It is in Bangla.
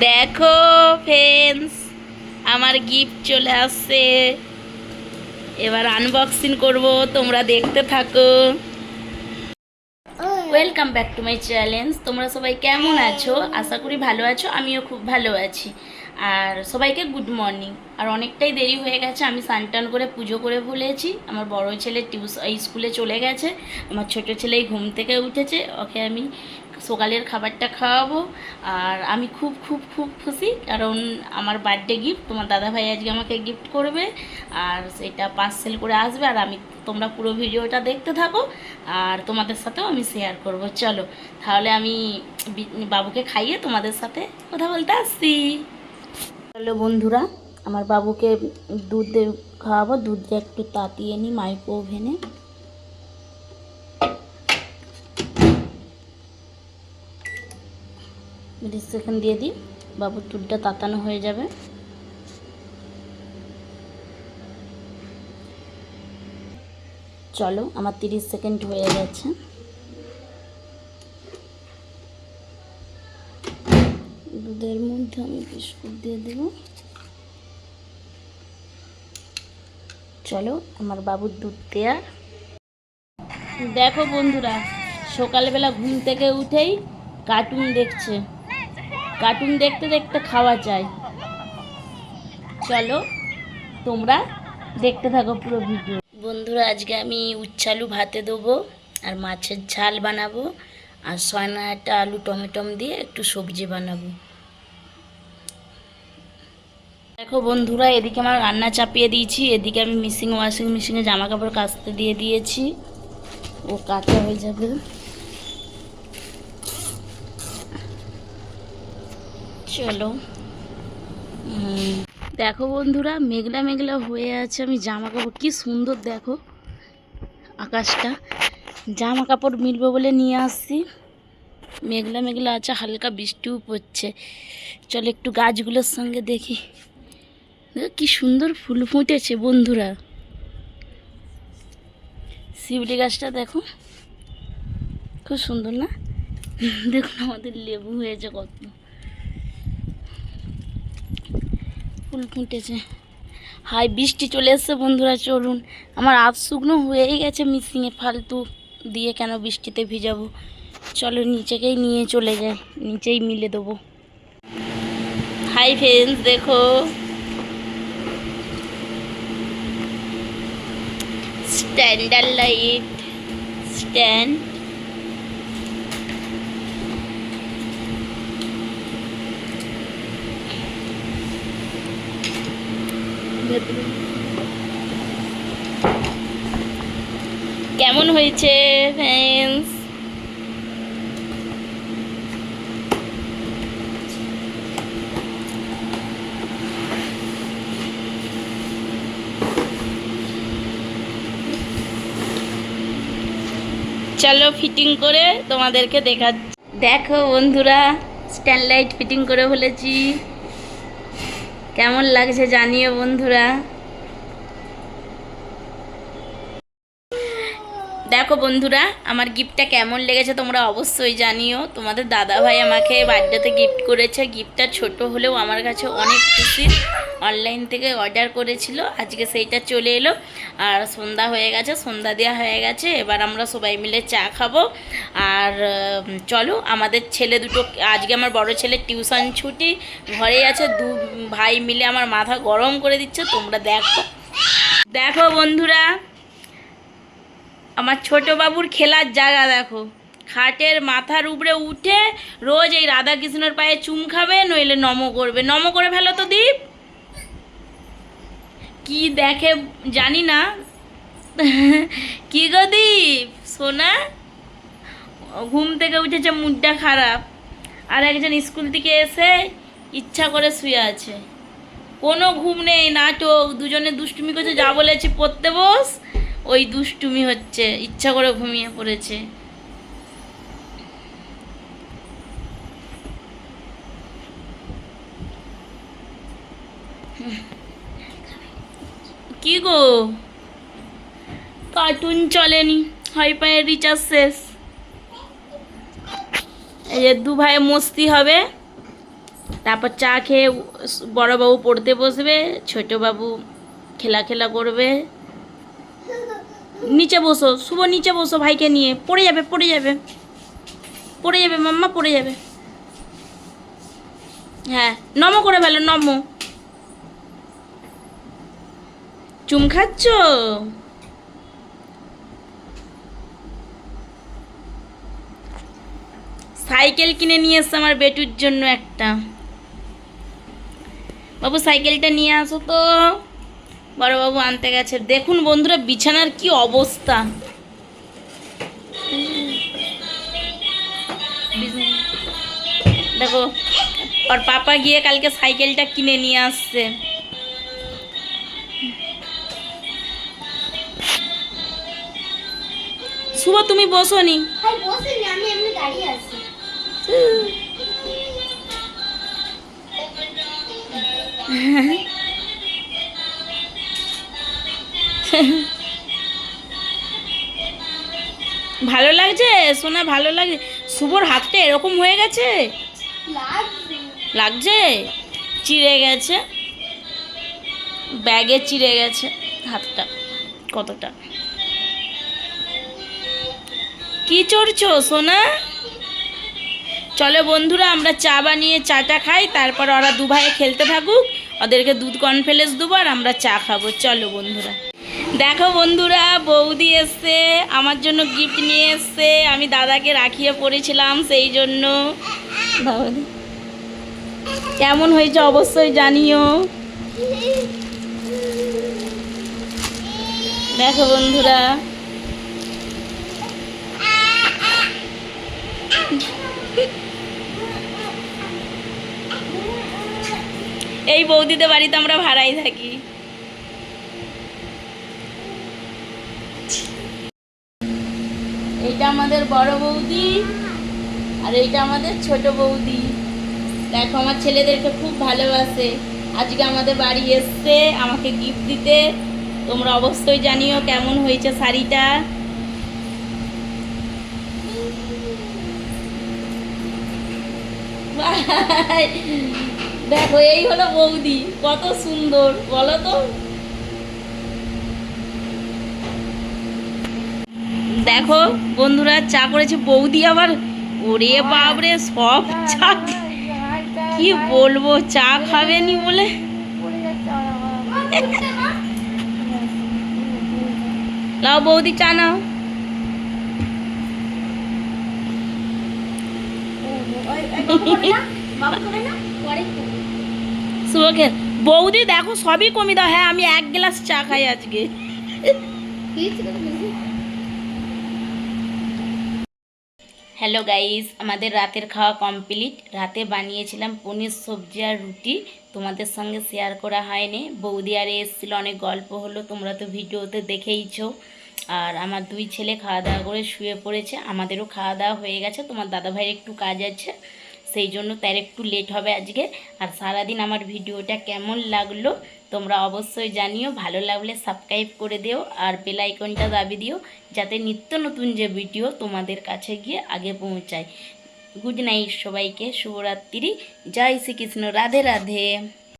দেখো ফ্রেন্ডস, আমার গিফট চলে আসছে। এবার আনবক্সিং করব, তোমরা দেখতে থাকো। Welcome back to my challenge. তোমরা সবাই কেমন আছো? আশা করি ভালো আছো, আমিও খুব ভালো আছি। আর সবাইকে গুড মর্নিং। আর অনেকটাই দেরি হয়ে গেছে, আমি স্নান করে পুজো করে ভুলেছি। আমার বড় ছেলে স্কুলে চলে গেছে, আমার ছোট ছেলে ঘুম থেকে উঠেছে, ওকে আমি সকালের খাবারটা খাওয়াবো। আর আমি খুব খুব খুব খুশি, কারণ আমার বার্থডে গিফট তোমার দাদাভাই আজকে আমাকে গিফট করবে। আর সেটা পার্সেল করে আসবে, আর আমি তোমরা পুরো ভিডিওটা দেখতে থাকো, আর তোমাদের সাথেও আমি শেয়ার করব। চলো তাহলে আমি বাবুকে খাইয়ে তোমাদের সাথে কথা বলতে আসছি। চলো বন্ধুরা, আমার বাবুকে দুধ খাওয়াবো। দুধটা একটু তাতিয়ে নিই মাইক্রো ওভেনে। 30 সেকেন্ড দিয়ে দিই, বাবুর দুধটা তাতানো হয়ে যাবে। চলো, আমার 30 সেকেন্ড হয়ে গেছে। দুধের মধ্যে আমি বিস্কুট দিয়ে দেব। চলো, আমার বাবুর দুধ দেয়া। দেখো বন্ধুরা, সকালবেলা ঘুম থেকে উঠেই কার্টুন দেখছে। কার্টুন দেখতে দেখতে খাওয়া চাই। চলো তোমরা দেখতে থাকো পুরো ভিডিও। বন্ধুরা, আজকে আমি উচ্ছালু ভাতে দেবো, আর মাছের ঝাল বানাবো, আর সয়নাটা আলু টমেটম দিয়ে একটু সবজি বানাবো। দেখো বন্ধুরা, এদিকে আমার রান্না চাপিয়ে দিয়েছি, এদিকে আমি ওয়াশিং মেশিনে জামা কাপড় কাচতে দিয়ে দিয়েছি, ও কাঁচা হয়ে যাবে। চলো, দেখো বন্ধুরা, মেঘলা মেঘলা হয়ে আছে। আমি জামা কাপড়, কি সুন্দর দেখো আকাশটা, জামা কাপড় মিলবো বলে নিয়ে আসছি। মেঘলা মেঘলা আছে, হালকা বৃষ্টিও পড়ছে। চলো একটু গাছগুলোর সঙ্গে দেখি। দেখো কি সুন্দর ফুল ফুটেছে বন্ধুরা। শিউলি গাছটা দেখো, খুব সুন্দর না? দেখুন আমাদের লেবু হয়েছে, কত ফুল ফুটেছে। হাই বৃষ্টি চলে এসছে বন্ধুরা। চলুন, আমার আধ শুকনো হয়েই গেছে মিশিংয়ে, ফালতু দিয়ে কেন বৃষ্টিতে ভিজাবো। চলো নিচেকেই নিয়ে চলে যাই, নিচেই মিলে দেবো। হাই ফ্রেন্ডস, দেখো স্ট্যান্ডার্ড লাইট স্ট্যান্ড। কেমন হয়েছে ফ্রেন্ডস? চলো ফিটিং করে তোমাদেরকে দেখাচ্ছি। দেখো বন্ধুরা, স্ট্যান্ড লাইট ফিটিং করে ফেলেছি। কেমন লাগছে জানিও বন্ধুরা। দেখো বন্ধুরা, আমার গিফটটা কেমন লেগেছে তোমরা অবশ্যই জানিও। তোমাদের দাদাভাই আমাকে বার্থডেতে গিফট করেছে। গিফটটা ছোট হলেও আমার কাছে অনেক খুশি। অনলাইন থেকে অর্ডার করেছিল, আজকে সেইটা চলে এলো। আর সন্ধ্যা হয়ে গেছে, সন্ধ্যা দেওয়া হয়ে গেছে। এবার আমরা সবাই মিলে চা খাবো। আর চলো, আমাদের ছেলে দুটো, আজকে আমার বড় ছেলের টিউশন ছুটি, ঘরেই আছে। দু ভাই মিলে আমার মাথা গরম করে দিচ্ছে। তোমরা দেখো। দেখো বন্ধুরা, আমার ছোট বাবুর খেলার জায়গা দেখো। খাটের মাথার উপরে উঠে রোজ এই রাধাকৃষ্ণের পায়ে চুম খাবে, নইলে নম করবে। নম করে ফেলো তো দীপ। কি দেখে জানি না। কি গো দীপ সোনা, ঘুম থেকে উঠেছে, মুডটা খারাপ। আর একজন স্কুল থেকে এসে ইচ্ছা করে শুয়ে আছে, কোনো ঘুম নেই, নাটক। দুজনে দুষ্টুমি করছে, যা বলেছি পড়তে বস, ওই দুষ্টুমি হচ্ছে, ইচ্ছা করে ঘুমিয়ে পড়েছে। কি গো, কার্টুন চলেনি, হাইপাইয়ের রিচার্জ শেষ। এই যে দু ভাই মস্তি হবে, তারপর চা খেয়ে বড়বাবু পড়তে বসবে, ছোটবাবু খেলা খেলা করবে। নিচে বসো শুভ, নিচে বসো ভাইকে নিয়ে, পড়ে যাবে পড়ে যাবে পড়ে যাবে মাম্মা, পড়ে যাবে। হ্যাঁ নমো করে ফেলো, নমো। চুম খাচ্ছ? সাইকেল কিনে নিয়ে এসছে আমার বেটুর জন্য একটা। বাবু সাইকেলটা নিয়ে আসো তো। বড়বাবু আনতে গেছে। দেখুন বন্ধুরা বিছানার কি অবস্থা। দেখো আর পাপা গিয়ে কালকে সাইকেলটা কিনে নিয়ে আসছে। শুভ তুমি বসো নি? আমি এমনি দাঁড়িয়ে আছি। ভালো লাগছে সোনা, ভালো লাগছে। শুভর হাতটা এরকম হয়ে গেছে, লাগছে, চিড়ে গেছে, ব্যাগে চিড়ে গেছে হাতটা কতটা। কি চড়ছো সোনা? চলো বন্ধুরা আমরা চা বানিয়ে চাটা খাই, তারপর ওরা দু ভাই খেলতে থাকুক, ওদেরকে দুধ কর্নফ্লেক্স দেবো আর আমরা চা খাবো। চলো বন্ধুরা। দেখো বন্ধুরা বৌদি এসছে, আমার জন্য গিফট নিয়ে এসছে। আমি দাদাকে রাখিয়ে পড়েছিলাম সেই জন্য। কেমন হয়েছে অবশ্যই জানিও। দেখো বন্ধুরা এই বৌদিদের বাড়িতে আমরা ভাড়াই থাকি। এইটা আমাদের বড় বৌদি আর এইটা আমাদের ছোট বৌদি। দেখো আমার ছেলেদেরকে খুব ভালোবাসে, আজকে আমাদের বাড়ি এসছে আমাকে গিফট দিতে। তোমরা অবশ্যই জানিও কেমন হয়েছে শাড়িটা। দেখো এই হলো বৌদি, কত সুন্দর বলো তো। দেখো বন্ধুরা চা করেছে বৌদি আবার, ওরে বাপরে সব চা, কি বলবো চা খাবেনি বলে। লাও বৌদি চা নাও। শুভকে বৌদি দেখো সবই কমে দাও। হ্যাঁ আমি এক গ্লাস চা খাই আজকে। হ্যালো গাইস, আমাদের রাতের খাওয়া কমপ্লিট। রাতে বানিয়েছিলাম পনির সবজি আর রুটি, তোমাদের সঙ্গে শেয়ার করা হয়নি। বৌদি আরে এসেছিলো, অনেক গল্প হলো, তোমরা তো ভিডিওতে দেখেইছো। আর আমার দুই ছেলে খাওয়া দাওয়া করে শুয়ে পড়েছে, আমাদেরও খাওয়া দাওয়া হয়ে গেছে। তোমার দাদাভাইয়ের একটু কাজ আছে সেই জন্য তার একটু লেট হবে আজকে। আর সারাদিন আমার ভিডিওটা কেমন লাগলো তোমরা অবশ্যই জানিও। ভালো লাগলে সাবস্ক্রাইব করে দিও আর বেল আইকনটা দাবি দিও, যাতে নিত্য নতুন যে ভিডিও তোমাদের কাছে গিয়ে আগে পৌঁছায়। গুড নাইট সবাইকে, শুভরাত্রি, জয় শ্রীকৃষ্ণ, রাধে রাধে।